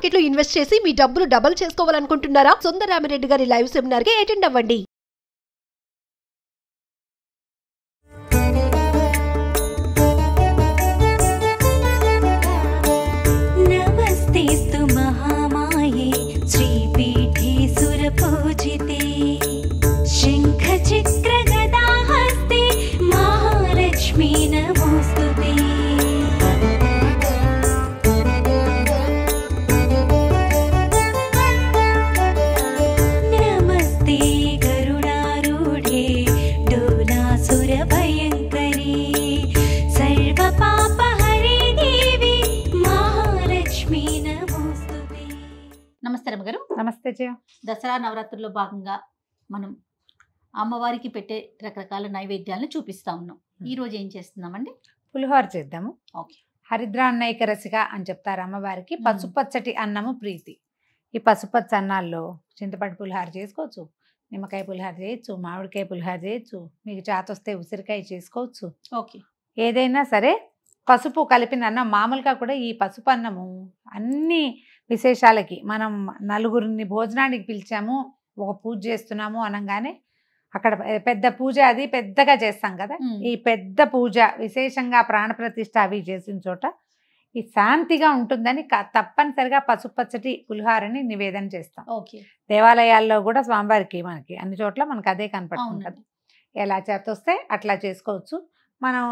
Market లో invest చేసి మీ డబ్బులు డబుల్ చేసుకోవాలనుకుంటున్నారా? సుందరరామిరెడ్డి గారి లైవ్ సెమినార్ కి అటెండ్ అవ్వండి. నమస్తేస్తు మహామాయే శ్రీపీఠే సురపూజితే శంఖ చక్ర గదాహస్తే మహాలక్ష్మీ నమోస్తుతే. నమస్తే గరుడారూఢే డోలాసుర భయంకరీ సర్వ పాపహరే దేవి మహాలక్ష్మీ నమోస్తుతే. నమస్తే రమ్మగారు. నమస్తే జయ. దసరా నవరాత్రుల్లో భాగంగా మనం అమ్మవారికి పెట్టే రకరకాల నైవేద్యాలను చూపిస్తా ఉన్నాం. ఈ రోజు ఏం చేస్తున్నామండి? పులిహోర చేద్దాము. ఓకే. హరిద్రాన్నైక రసిక అని చెప్తారు అమ్మవారికి. పసుపచ్చటి అన్నము ప్రీతి. ఈ పసుపచ్చ అన్నాల్లో చింతపండు పులిహోర చేసుకోవచ్చు, నిమ్మకాయ పులిహోర చేయొచ్చు, మామిడికాయ పులిహోర చేయొచ్చు, మీకు చేతొస్తే ఉసిరికాయ చేసుకోవచ్చు. ఓకే. ఏదైనా సరే పసుపు కలిపిన అన్నం. మామూలుగా కూడా ఈ పసుపు అన్నము అన్ని విశేషాలకి, మనం నలుగురిని భోజనానికి పిలిచాము, ఒక పూజ చేస్తున్నాము అనగానే అక్కడ పెద్ద పూజ అది పెద్దగా చేస్తాం కదా. ఈ పెద్ద పూజ విశేషంగా ప్రాణప్రతిష్ఠ అవి చేసిన చోట ఈ శాంతిగా ఉంటుందని తప్పనిసరిగా పసుపచ్చటి పులిహోరని నివేదన చేస్తాం. ఓకే. దేవాలయాల్లో కూడా స్వామివారికి మనకి అన్ని చోట్ల మనకు అదే కనపడుతుంది కదా. ఎలా చేతొస్తే అట్లా చేసుకోవచ్చు. మనం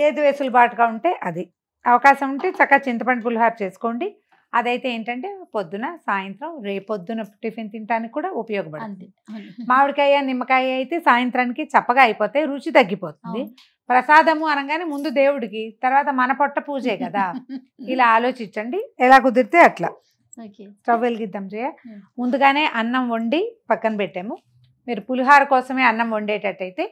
ఏది వెసులుబాటుగా ఉంటే అది. అవకాశం ఉంటే చక్కగా చింతపండు పులిహోర చేసుకోండి. అదైతే ఏంటంటే పొద్దున సాయంత్రం రేపొద్దున టిఫిన్ తినడానికి కూడా ఉపయోగపడుతుంది. మామిడికాయ నిమ్మకాయ అయితే సాయంత్రానికి చప్పగా అయిపోతే రుచి తగ్గిపోతుంది. ప్రసాదము అనగానే ముందు దేవుడికి, తర్వాత మన పొట్ట పూజే కదా. ఇలా ఆలోచించండి, ఎలా కుదిరితే అట్లా. స్టవ్ వెలిగిద్దాం చేయ. ముందుగానే అన్నం వండి పక్కన పెట్టాము. మీరు పులిహోర కోసమే అన్నం వండేటట్టయితే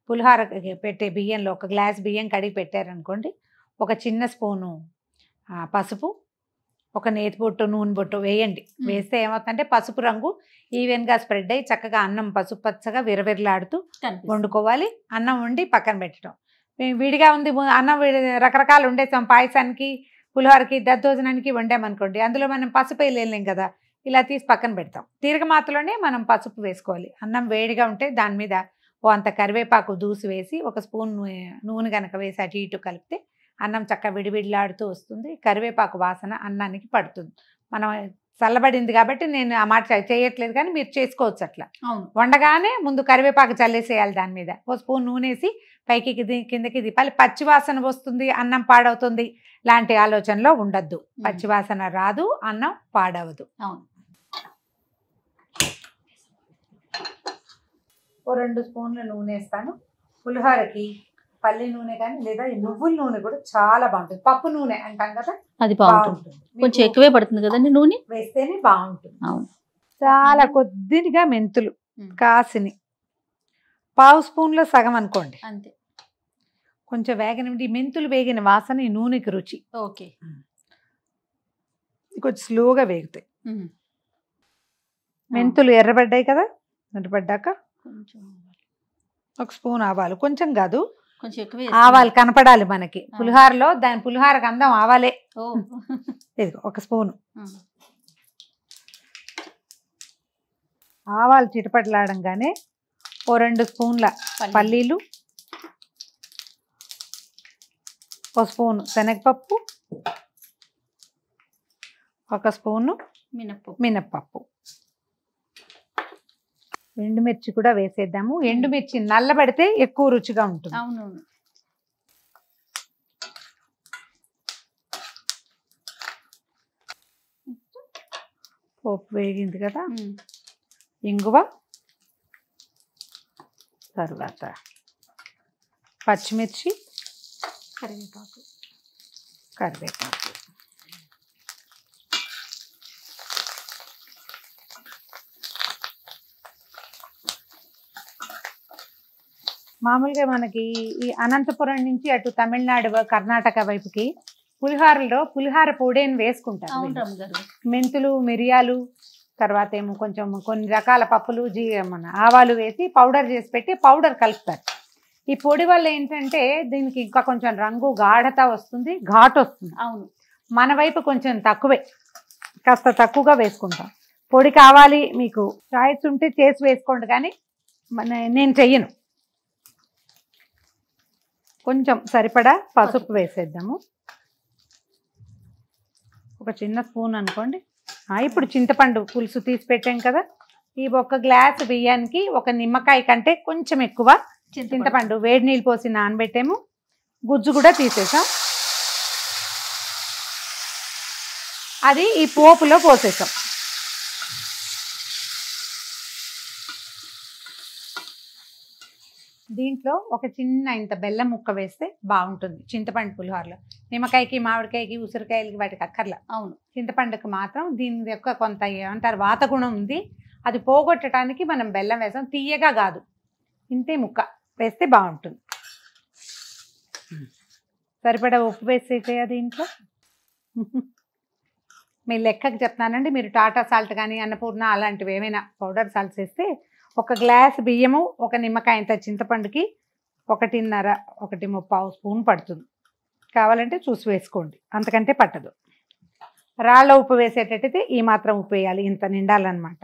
పులిహోర పెట్టే బియ్యంలో ఒక గ్లాస్ బియ్యం కడిగి పెట్టారనుకోండి, ఒక చిన్న స్పూను పసుపు, ఒక నేతి బొట్టు నూనె బొట్టు వేయండి. వేస్తే ఏమవుతుందంటే పసుపు రంగు ఈవెన్గా స్ప్రెడ్ అయ్యి చక్కగా అన్నం పసుపు పచ్చగా విరవిరలాడుతూ వండుకోవాలి. అన్నం వండి పక్కన పెట్టడం. మేము విడిగా ఉంది అన్నం రకరకాలు వండేసాం. పాయసానికి, పులిహోరకి, దద్దోజనానికి వండామనుకోండి, అందులో మనం పసుపు వేయలేం కదా. ఇలా తీసి పక్కన పెడతాం. తిరగమాతలోనే మనం పసుపు వేసుకోవాలి. అన్నం వేడిగా ఉంటే దాని మీద ఓ అంత కరివేపాకు దూసి వేసి ఒక స్పూన్ నూనె కనుక వేసి అటు ఇటు కలిపితే అన్నం చక్క విడివిడిలాడుతూ వస్తుంది. కరివేపాకు వాసన అన్నానికి పడుతుంది. మనం చల్లబడింది కాబట్టి నేను ఆ మాట చేయట్లేదు, కానీ మీరు చేసుకోవచ్చు అట్లా. వండగానే ముందు కరివేపాకు చల్లేసేయాలి. దాని మీద ఓ స్పూన్ నూనె వేసి పైకి కిందకి దిపాలి. పచ్చివాసన వస్తుంది, అన్నం పాడవుతుంది లాంటి ఆలోచనలో ఉండద్దు. పచ్చివాసన రాదు, అన్నం పాడవదు. ఓ 2 స్పూన్ల నూనె వేస్తాను. పులిహోరకి పల్లి నూనె కానీ లేదా నువ్వుల నూనె కూడా చాలా బాగుంటుంది. పప్పు నూనె అంటాం కదా, అది బాగుంటుంది. కొంచెం ఎక్కువే పడుతుంది కదండి నూనె, వేస్తేనే బాగుంటుంది. చాలా కొద్దిగా మెంతులు కాసిని, 1/2 స్పూన్లో సగం అనుకోండి అంతే. కొంచెం వేగనివ్వండి. మెంతులు వేగిన వాసన ఈ నూనెకి రుచి. ఓకే. కొంచెం స్లోగా వేగుతాయి. మెంతులు ఎర్రబడ్డాయి కదా. ఎర్రబడ్డాక ఒక స్పూన్ ఆవాలు, కొంచెం కాదు కొంచెం ఎక్కువ ఆవాలు కనపడాలి మనకి పులిహోరలో. దాని పులిహోరకు అందం ఆవాలే. ఇదిగో ఒక స్పూను ఆవాలు చిటపటలాడంగానే ఓ 2 స్పూన్ల పల్లీలు, ఒక స్పూను శనగపప్పు, ఒక స్పూను మినప్పప్పు, ఎండుమిర్చి కూడా వేసేద్దాము. ఎండుమిర్చి నల్లబడితే ఎక్కువ రుచిగా ఉంటుంది. అవునవును. పోపు వేగింది కదా. ఇంగువ, తర్వాత పచ్చిమిర్చి, కరివేపాకు. మామూలుగా మనకి ఈ అనంతపురం నుంచి అటు తమిళనాడు కర్ణాటక వైపుకి పులిహోరలో పులిహోర పొడిని వేసుకుంటారు. మెంతులు, మిరియాలు, తర్వాత ఏమో కొంచెం కొన్ని రకాల పప్పులు, మన ఆవాలు వేసి పౌడర్ చేసి పెట్టి పౌడర్ కలుపుతారు. ఈ పొడి వల్ల ఏంటంటే దీనికి ఇంకా కొంచెం రంగు గాఢత వస్తుంది, ఘాటు వస్తుంది. అవును, మన వైపు కొంచెం తక్కువే. కాస్త తక్కువగా వేసుకుంటాం. పొడి కావాలి మీకు చాయిస్ ఉంటే చేసి వేసుకోండి, కానీ నేను చెయ్యను. కొంచెం సరిపడా పసుపు వేసేద్దాము, ఒక చిన్న స్పూన్ అనుకోండి. ఇప్పుడు చింతపండు పులుసు తీసి పెట్టాం కదా, ఈ ఒక గ్లాస్ బియ్యానికి ఒక నిమ్మకాయ కంటే కొంచెం ఎక్కువ చింతపండు వేడి నీళ్ళు పోసి నానబెట్టాము. గుజ్జు కూడా తీసేసాం, అది ఈ పోపులో పోసేసాం. దీంట్లో ఒక చిన్న ఇంత బెల్లం ముక్క వేస్తే బాగుంటుంది చింతపండు పులిహోరలో. నిమ్మకాయకి, మామిడికాయకి, ఉసిరికాయలకి వాటికి అక్కర్లా. అవును, చింతపండుకి మాత్రం దీని యొక్క కొంత ఏమంటారు వాతగుణం ఉంది, అది పోగొట్టడానికి మనం బెల్లం వేసాం. తీయగా కాదు, ఇంతే ముక్క వేస్తే బాగుంటుంది. సరిపడా ఉప్పు వేసేసేయ దీంట్లో. మీ లెక్కకి చెప్తానండి, మీరు టాటా సాల్ట్ కానీ అన్నపూర్ణ అలాంటివి ఏమైనా పౌడర్ సాల్ట్స్ వేస్తే ఒక గ్లాస్ బియ్యము ఒక నిమ్మకాయ ఇంత చింతపండుకి 1.5 1.25 స్పూన్ పడుతుంది. కావాలంటే చూసి వేసుకోండి, అంతకంటే పట్టదు. రాళ్ళ ఉప్పు వేసేటట్టయితే ఈ మాత్రం ఉప్పు వేయాలి, ఇంత నిండాలన్నమాట.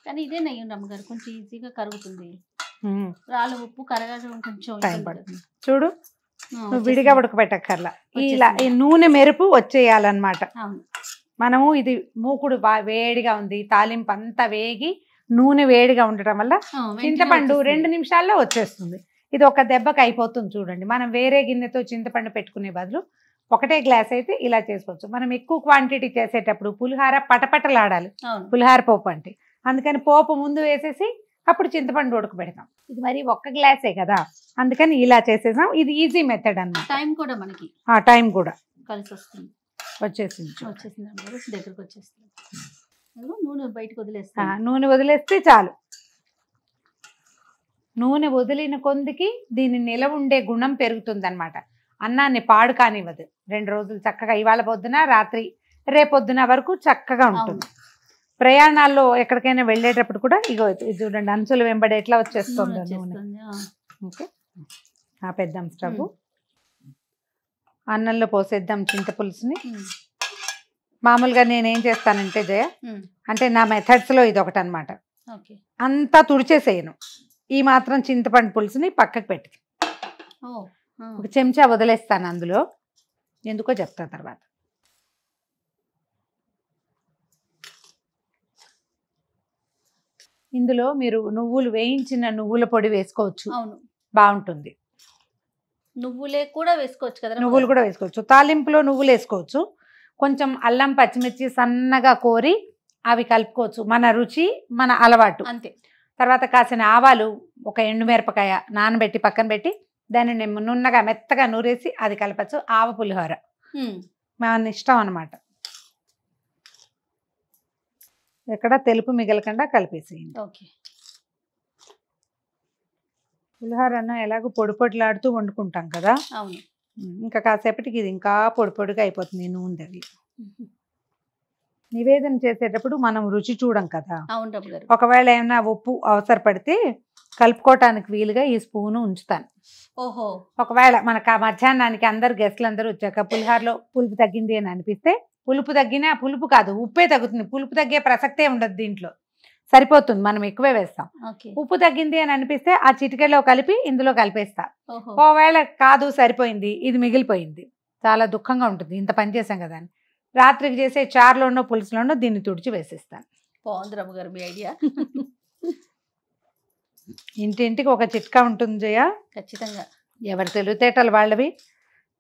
కానీ ఇదే నెయ్యి అమ్మగారు కొంచెం ఈజీగా కరుగుతుంది. రాళ్ళ ఉప్పు కరగడం కొంచెం టైం పడుతుంది. చూడు, నువ్వు విడిగా ఉడకబెట్టక్కర్లా, ఇలా ఈ నూనె మెరుపు వచ్చేయాలన్నమాట. మనము ఇది మూకుడు వేడిగా ఉంది, తాలింపు అంతా వేగి నూనె వేడిగా ఉండటం వల్ల చింతపండు 2 నిమిషాల్లో వచ్చేస్తుంది. ఇది ఒక దెబ్బకి అయిపోతుంది. చూడండి, మనం వేరే గిన్నెతో చింతపండు పెట్టుకునే బదులు ఒకటే గ్లాస్ అయితే ఇలా చేసుకోవచ్చు. మనం ఎక్కువ క్వాంటిటీ చేసేటప్పుడు పులిహార పటపటలాడాలి, పులిహార పోపు అంటే. అందుకని పోపు ముందు వేసేసి అప్పుడు చింతపండు ఉడకబెడతాం. ఇది మరి ఒక్క గ్లాసే కదా, అందుకని ఇలా చేసేసాం. ఇది ఈజీ మెథడ్ అన్నమాట. టైం కూడా మనకి టైం కూడా కలిసి వస్తుంది. వచ్చేసింది దగ్గరకు వచ్చేస్తుంది. నూనె బయటకు వదిలేస్తా, నూనె వదిలేస్తే చాలు. నూనె వదిలిన కొందికి దీని నిలవ ఉండే గుణం పెరుగుతుంది అనమాట. అన్నాన్ని పాడు కానివ్వదు. 2 రోజులు చక్కగా, ఇవాళ పొద్దున రాత్రి రేపొద్దున వరకు చక్కగా ఉంటుంది. ప్రయాణాల్లో ఎక్కడికైనా వెళ్ళేటప్పుడు కూడా ఇగో ఇది చూడండి, అంచులు వెంబడి ఎట్లా వచ్చేస్తుందో నూనె. ఓకే, ఆపేద్దాం స్టవ్. అన్నంలో పోసేద్దాం చింతపులుసుని. మామూలుగా నేనేం చేస్తానంటే జయ, అంటే నా మెథడ్స్లో ఇది ఒకటి అనమాట. అంతా తుడిచేసేయను, ఈ మాత్రం చింతపండు పులుసుని పక్కకు పెట్టి ఒక చెంచా వదిలేస్తాను అందులో. ఎందుకో చెప్తా తర్వాత. ఇందులో మీరు నువ్వులు, వేయించిన నువ్వుల పొడి వేసుకోవచ్చు. అవును, బాగుంటుంది. నువ్వులే కూడా వేసుకోవచ్చు కదా, నువ్వులు కూడా వేసుకోవచ్చు. తాలింపులో నువ్వులు వేసుకోవచ్చు. కొంచెం అల్లం, పచ్చిమిర్చి సన్నగా కోరి అవి కలుపుకోవచ్చు, మన రుచి మన అలవాటు అంతే. తర్వాత కాసిన ఆవాలు, ఒక ఎండుమిరపకాయ నానబెట్టి పక్కన పెట్టి దాన్ని నున్నగా మెత్తగా నూరేసి అది కలపచ్చు. ఆవ పులిహోర మన ఇష్టం అన్నమాట. ఎక్కడ తెలుపు మిగలకుండా కలిపేసేయండి. ఓకే, పులిహోర అన్నం ఎలాగో పొడి పొడిలాడుతూ వండుకుంటాం కదా. అవును, ఇంకా కాసేపటికి ఇది ఇంకా పొడి పొడిగా అయిపోతుంది నూనె తగిలి. నివేదన చేసేటప్పుడు మనం రుచి చూడం కదా. ఒకవేళ ఏమైనా ఉప్పు అవసరపడితే కలుపుకోవటానికి వీలుగా ఈ స్పూను ఉంచుతాను. ఓహో, ఒకవేళ మనకు ఆ మధ్యాహ్నానికి అందరు గెస్ట్లు అందరూ వచ్చాక పులిహోరలో పులుపు తగ్గింది అని అనిపిస్తే, పులుపు తగ్గినా, పులుపు కాదు ఉప్పే తగ్గుతుంది, పులుపు తగ్గే ప్రసక్తే ఉండదు, దీంట్లో సరిపోతుంది, మనం ఎక్కువే వేస్తాం. ఉప్పు తగ్గింది అని అనిపిస్తే ఆ చిటికెలో కలిపి ఇందులో కలిపేస్తా. ఒకవేళ కాదు సరిపోయింది, ఇది మిగిలిపోయింది, చాలా దుఃఖంగా ఉంటుంది, ఇంత పని చేసాం కదా అని. రాత్రికి చేసే చారులోనో పులుసులోనో దీన్ని తుడిచి వేసేస్తాను. బాగుంది రమ్మ గారు మీ ఐడియా. ఇంటింటికి ఒక చిట్కా ఉంటుంది జయ, ఖచ్చితంగా. ఎవరి తెలివితేటలు వాళ్ళవి,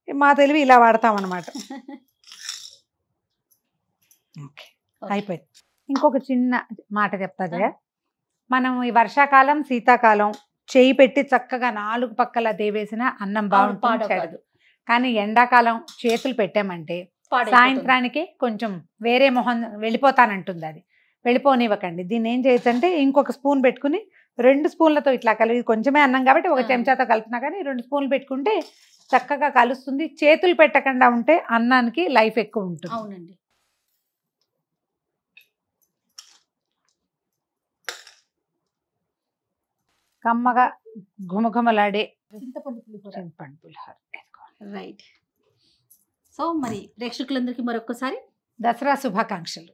మా తెలివి ఇలా వాడతాం అన్నమాట. ఓకే, అయిపోయింది. ఇంకొక చిన్న మాట చెప్తా జయ. మనం ఈ వర్షాకాలం, శీతాకాలం చేయి పెట్టి చక్కగా 4 పక్కల దేవేసిన అన్నం బాగుంటుంది. కానీ ఎండాకాలం చేతులు పెట్టామంటే సాయంత్రానికి కొంచెం వేరే మొహం వెళ్ళిపోతానంటుంది. అది వెళ్ళిపోనివ్వకండి. దీన్ని ఏం చేయొచ్చంటే ఇంకొక స్పూన్ పెట్టుకుని 2 స్పూన్లతో ఇట్లా కలిపి, కొంచెమే అన్నం కాబట్టి ఒక చెంచాతో కలిపినా కానీ 2 స్పూన్లు పెట్టుకుంటే చక్కగా కలుస్తుంది. చేతులు పెట్టకుండా ఉంటే అన్నానికి లైఫ్ ఎక్కువ ఉంటుంది. అవునండి. కమ్మగా ఘుమఘుమలాడే చింతపండు పులిహోర. చింతపండు పులిహోర. రైట్. సో మరి ప్రేక్షకులందరికీ మరొకసారి దసరా శుభాకాంక్షలు.